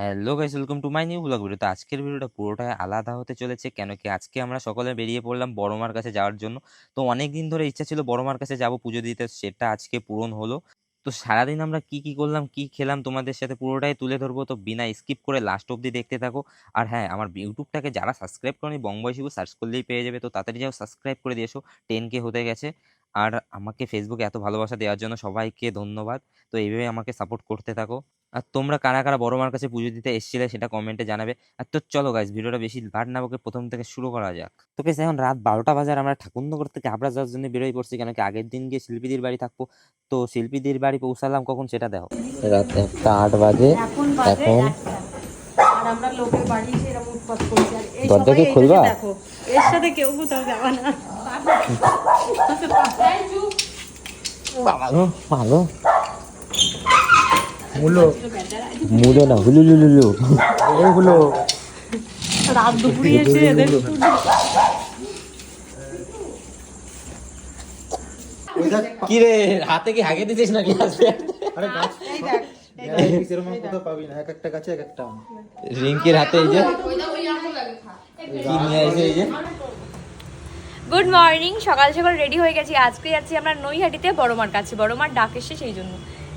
Hello guys, welcome to my new blog video. তো আজকের ভিডিওটা পুরোটাই আলাদা হতে চলেছে, কেন কি আজকে আমরা সকলে বেরিয়ে পড়লাম বড় মার কাছে যাওয়ার জন্য। তো অনেক দিন ধরে ইচ্ছা ছিল বড় মার কাছে যাব পুজো দিতে, সেটা আজকে পূরণ হলো। তো সারাদিন আমরা কি কি করলাম, কি খেলাম, তোমাদের সাথে পুরোটাই তুলে ধরবো। তো বিনা স্কিপ করে লাস্ট অব্দি দেখতে থাকো। আর হ্যাঁ, আমার ইউটিউবটাকে যারা সাবস্ক্রাইব করেনি, বঙ্গবয় শিবু সার্চ করলেই পেয়ে যাবে। তো তাড়াতাড়ি যাও, সাবস্ক্রাইব করে দিয়েছো, 10K হতে গেছে। আর আমাকে ফেসবুকে এত ভালোবাসা দেওয়ার জন্য সবাইকে ধন্যবাদ। তো এইভাবে আমাকে সাপোর্ট করতে থাকো। আর তোমরা কারা কারা বড় মার কাছে পুজো দিতে এসেছিলে সেটা কমেন্টে জানাবে। আর তো চলো গাইস, ভিডিওটা বেশি ভাট না বকে প্রথম থেকে শুরু করা যাক। তো গাইস, এখন রাত 12টা বাজার, আমরা ঠাকুরনগর থেকে হাবড়া যাওয়ার জন্য বেরোয় পড়ছি, কেন কি আগের দিন গিয়ে শিল্পীদের বাড়ি থাকবো। তো শিল্পীদের বাড়ি পৌঁছালাম কখন সেটা দেখো। রাত 1টা 8 বাজে এখন। আর আমরা লোকের বাড়ি এসে এরকম উৎপাত করছি, আর এই দরজা সবাই কি এইটা খুলবা? দেখো, এর সাথে কেউ কোথাও যাবে না। ভালো ভালো মুলো মুলো না, হুলু লুলু লু এগুলো। রাত দুপুরে এসে এদের কি রে, হাতে কি হাগে দিছিস নাকি আজকে? আরে গাছ এই দেখ, এরকম কোথাও পাবি না, এক একটা গাছে এক একটা আম। রিঙ্কির হাতে এই যে কি নিয়ে এসে, এই যে গুড মর্নিং। সকাল সকাল রেডি হয়ে গেছি। আজকে যাচ্ছি আমরা নৈহাটিতে বড়মার কাছে, বড়মার ডাক এসে সেই জন্য।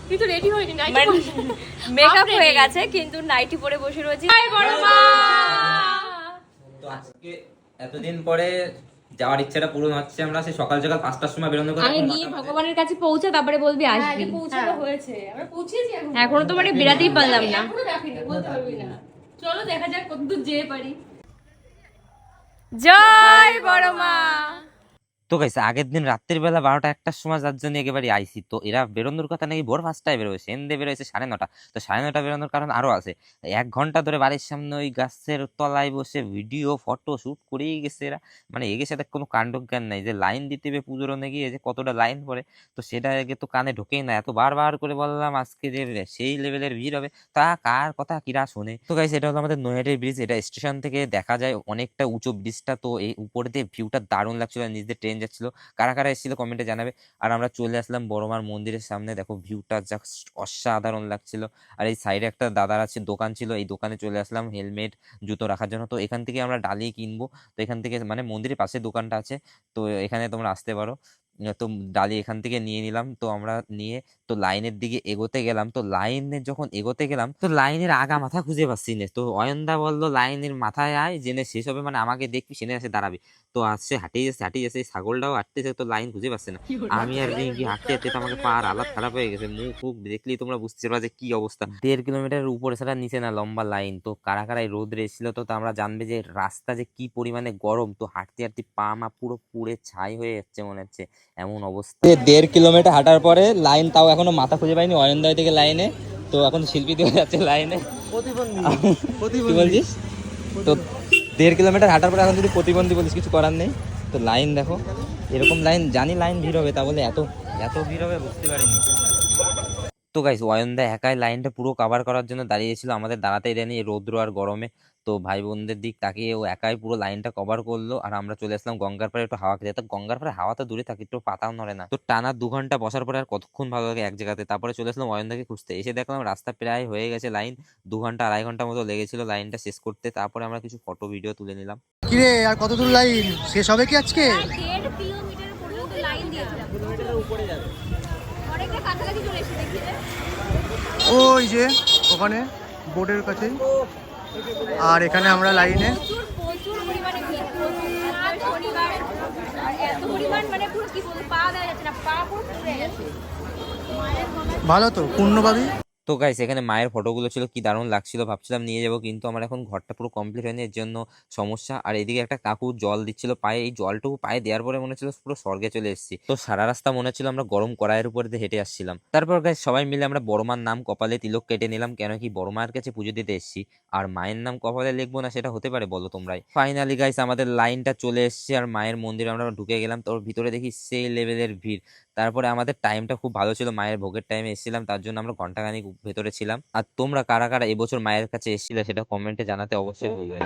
কিন্তু রেডি হয়নি, মেকআপ হয়ে গেছে কিন্তু নাইটি পরে বসে রয়েছি। তো আজকে এতদিন পরে যাওয়ার ইচ্ছাটা পূরণ হচ্ছে। আমরা সেই সকাল সকাল 5টার সময় বেরোনো করে আগে গিয়ে ভগবানের কাছে পৌঁছে তারপরে বলবি আসবি। পৌঁছানো হয়েছে, আমরা পৌঁছেছি। এখনো তো মানে বেরাতেই পারলাম না। এখনো দেখিনি, বলতে পারবি না। চলো দেখা যাক কতদূর যেতে পারি। জয় বড়মা। তো গাইছে আগের দিন রাত্রির বেলা 12টা 1টার সময় যার জন্য একেবারে আইসি। তো এরা বেরোনোর কথা নাকি ভোর 5টায় বেরোবে, সেন্দে বেরোয়েছে 9:30। তো 9:30 বেরোনোর কারণ আরো আছে। 1 ঘন্টা ধরে বাড়ির সামনে ওই গাছের তলায় বসে ভিডিও ফটো শুট করেই গেছে এরা। মানে এগের সাথে কোনো কাণ্ডজ্ঞান নাই যে লাইন দিতে হবে পুজোর গিয়ে যে কতটা লাইন পড়ে। তো সেটা আগে তো কানে ঢোকেই না। এত বারবার করে বললাম আজকে যে সেই লেভেলের ভিড় হবে, তা কার কথা কিরা শোনে। তো গাইছে এটা হলো আমাদের নৈহাটির ব্রিজ। এটা স্টেশন থেকে দেখা যায় অনেকটা উঁচু ব্রিজটা। তো এই উপরে দিয়ে ভিউটা দারুণ লাগছিল, নিজেদের ট্রেন যাচ্ছিল। কারা কারা এসেছিল কমেন্টে জানাবে। আর আমরা চলে আসলাম বড়মার মন্দিরের সামনে। দেখো ভিউটা জাস্ট অসাধারণ লাগছিল। আর এই সাইডে একটা দাদার আছে দোকান ছিল, এই দোকানে চলে আসলাম হেলমেট জুতো রাখার জন্য। তো এখান থেকে আমরা ডালি কিনবো। তো এখান থেকে মানে মন্দিরের পাশে দোকানটা আছে, তো এখানে তোমরা আসতে পারো। তো ডালি এখান থেকে নিয়ে নিলাম। তো আমরা নিয়ে তো লাইনের দিকে এগোতে গেলাম। তো লাইনে যখন এগোতে গেলাম, তো লাইনের আগা মাথা খুঁজে পাচ্ছি না। তো অয়নদা বললো লাইনের মাথায় আয়, জেনে শেষ হবে মানে আমাকে দেখবি, সেনে এসে দাঁড়াবি। তো আসছে হাঁটিয়ে যাচ্ছে হাঁটিয়ে যাচ্ছে, এই ছাগলটাও হাঁটতেছে, তো লাইন খুঁজে পাচ্ছে না। আমি আর রিঙ্কি হাঁটতে হাঁটতে তো আমাকে পার হালাত খারাপ হয়ে গেছে, মুখ ফুক দেখলেই তোমরা বুঝতে পারবে যে কি অবস্থা। 1.5 কিলোমিটারের উপরে ছাড়া নিচে না লম্বা লাইন। তো কারা কারা এই রোদ এসেছিল, তো আমরা জানবে যে রাস্তা যে কি পরিমাণে গরম। তো হাঁটতে হাঁটতে পা মা পুরো পুড়ে ছাই হয়ে যাচ্ছে মনে হচ্ছে, এমন অবস্থা। 1.5 কিলোমিটার হাঁটার পরে লাইন, তাও এখনো মাথা খুঁজে পাইনি। অয়নদায় থেকে লাইনে, তো এখন শিল্পী দিয়ে যাচ্ছে লাইনে। কি বলছিস? তো 1.5 কিলোমিটার হাঁটার পরে এখন যদি প্রতিবন্ধী বলিস, কিছু করার নেই। তো লাইন দেখো, এরকম লাইন জানি লাইন ভিড় হবে, তা বলে এত এত ভিড় হবে বুঝতে পারিনি। তো গাইস, অয়নদা একাই লাইনটা পুরো কভার করার জন্য দাঁড়িয়েছিল, আমাদের দাঁড়াতেই দেয়নি এই রৌদ্র আর গরমে। তো ভাই বোনদের দিক তাকিয়ে ও একাই পুরো লাইনটা কভার করলো। আর আমরা চলে আসলাম গঙ্গার পাড়ে একটু হাওয়া খেতে। তো গঙ্গার পাড়ে হাওয়া তো দূরে থাকে, একটু পাতাও নড়ে না। তো টানা 2 ঘন্টা বসার পরে আর কতক্ষণ ভালো লাগে এক জায়গাতে। তারপরে চলে আসলাম অয়নদাকে খুঁজতে। এসে দেখলাম রাস্তা প্রায় হয়ে গেছে, লাইন 2 ঘন্টা 2.5 ঘন্টা মতো লেগেছিল লাইনটা শেষ করতে। তারপরে আমরা কিছু ফটো ভিডিও তুলে নিলাম। কিরে, আর কত দূর লাইন শেষ হবে কি আজকে? 1.5 কিলোমিটার পর্যন্ত লাইন দিয়েছিলাম, উপরে যাবে। অনেকটা কাছাকাছি চলে এসেছি দেখি রে। ওই যে ওখানে বোর্ডের কাছে। আর এখানে আমরা লাইনে। প্রচুর প্রচুর পরিমাণে ভিড়, প্রচুর। আজ শনিবার আর এত পরিমাণ মানে পুরো কি বলবো, পা দেওয়া যাচ্ছে না, পা পুরো পুড়ে গেছে। ভালো তো, পূর্ণ পাবি। তো গাইস, এখানে মায়ের ফটোগুলো ছিল, কি দারুণ লাগছিল, ভাবছিলাম নিয়ে যাবো, কিন্তু আমার এখন ঘরটা পুরো কমপ্লিট হয়নি, এর জন্য সমস্যা। আর এদিকে একটা কাকু জল দিচ্ছিল পায়ে, এই জলটুকু পায়ে দেওয়ার পরে মনে হচ্ছিল পুরো স্বর্গে চলে এসেছি। তো সারা রাস্তা মনে হচ্ছিল আমরা গরম কড়াইয়ের উপর দিয়ে হেঁটে আসছিলাম। তারপর গাইস সবাই মিলে আমরা বড়মার নাম কপালে তিলক কেটে নিলাম, কেন কি বড় মায়ের কাছে পুজো দিতে এসেছি, আর মায়ের নাম কপালে লিখবো না সেটা হতে পারে বলো তোমরাই। ফাইনালি গাইস আমাদের লাইনটা চলে এসেছে, আর মায়ের মন্দিরে আমরা ঢুকে গেলাম। তোর ভিতরে দেখি সেই লেভেলের ভিড়। তারপরে আমাদের টাইমটা খুব ভালো ছিল, মায়ের ভোগের টাইমে এসেছিলাম, তার জন্য আমরা ঘন্টাখানিক ভেতরে ছিলাম। আর তোমরা কারা কারা এবছর মায়ের কাছে এসেছিলে সেটা কমেন্টে জানাতে অবশ্যই ভুলবে না।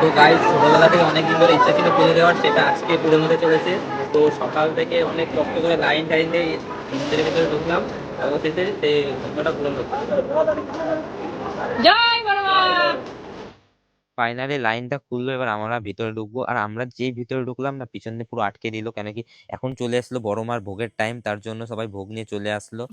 তো গাইস, ছোটবেলা থেকে অনেকদিন ধরে ইচ্ছা ছিল পুজো দেওয়ার, সেটা আজকে পূরণ হতে চলেছে। তো সকাল থেকে অনেক কষ্ট করে লাইন টাইন দিয়ে মন্দিরের ভিতরে ঢুকলাম, অবশেষে সেই ঘটনাটা পূরণ হচ্ছে। জয় বড়মা। ফাইনালি লাইনটা খুললো, এবার আমরা ভিতরে ঢুকবো। আর আমরা যেই ভিতরে ঢুকলাম না, পিছন দিয়ে পুরো আটকে দিল, কেন কি এখন চলে আসলো বড় মার ভোগের টাইম, তার জন্য সবাই ভোগ নিয়ে চলে আসলো।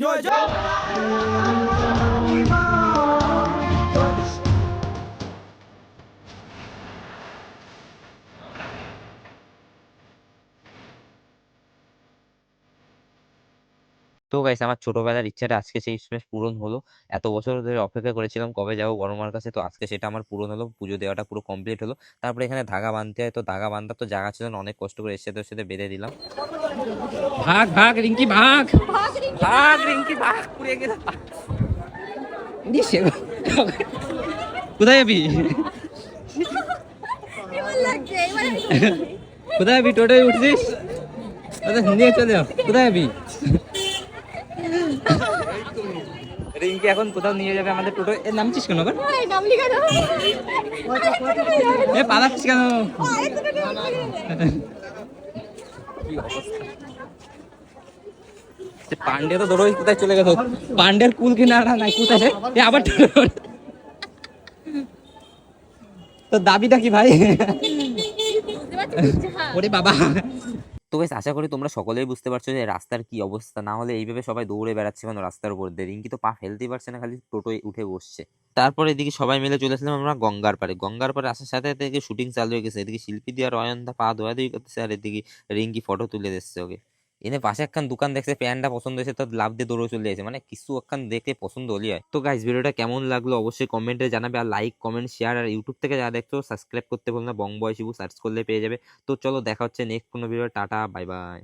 তো গাইস, আমার ছোটবেলার ইচ্ছাটা আজকে সেই শেষ পূরণ হলো। এত বছর ধরে অপেক্ষা করেছিলাম কবে যাবো বড় মার কাছে, তো আজকে সেটা আমার পূরণ হলো, পুজো দেওয়াটা পুরো কমপ্লিট হলো। তারপরে এখানে ধাগা বাঁধতে হয়, তো ধাগা বাঁধা তো জায়গা ছিল না, অনেক কষ্ট করে এর সাথে ওর সাথে বেঁধে দিলাম। ভাগ ভাগ রিঙ্কি ভাগ, ভাগ রিঙ্কি ভাগ, পুড়ে গেল। কোথায় যাবি, কেমন লাগছে এবার কোথায় যাবি, টোটোয় উঠছিস, নিয়ে চলে যাও, কোথায় যাবি? রিঙ্কি এখন কোথাও নিয়ে যাবে আমাদের টোটো। এ নামছিস কেন আবার, নামলি কেন এ পালাচ্ছিস কেন? পান্ডে তো দৌড়ই কোথায় চলে গেল, পান্ডের কুল কিনারা নাই কোথায়, এ আবার টোটো। তো দাবিটা কি ভাই? ওরে বাবা। তো গাইস, আশা করি তোমরা সকলেই বুঝতে পারছো যে রাস্তার কি অবস্থা, না হলে এইভাবে সবাই দৌড়ে বেড়াচ্ছে কেন রাস্তার উপর দিয়ে। রিঙ্কি তো পা ফেলতেই পারছে না, খালি টোটোয় উঠে বসছে। তারপর এদিকে সবাই মিলে চলে আসলাম আমরা গঙ্গার পাড়ে। গঙ্গার পাড়ে আসার সাথে সাথে এদিকে শুটিং চালু হয়ে গেছে, এদিকে শিল্পী দিয়ে আর অয়নদা পা ধোয়াধুয়ি করতেছে, আর এদিকে রিঙ্কি ফটো তুলে দিচ্ছে ওকে। এনে পাশে একখান দোকান দেখছে, প্যান্টটা পছন্দ হয়েছে, তো লাভ দিয়ে দৌড়ে চলে যাচ্ছে, মানে কিছু একখান দেখে পছন্দ হলি হয়। তো গাইস, ভিডিওটা কেমন লাগলো অবশ্যই কমেন্টে জানাবে, আর লাইক কমেন্ট শেয়ার, আর ইউটিউব থেকে যারা দেখছো সাবস্ক্রাইব করতে ভুলো না, বং বয় শিবু সার্চ করলে পেয়ে যাবে। তো চলো দেখা হচ্ছে নেক্সট কোনো ভিডিও, টাটা বাই বাই।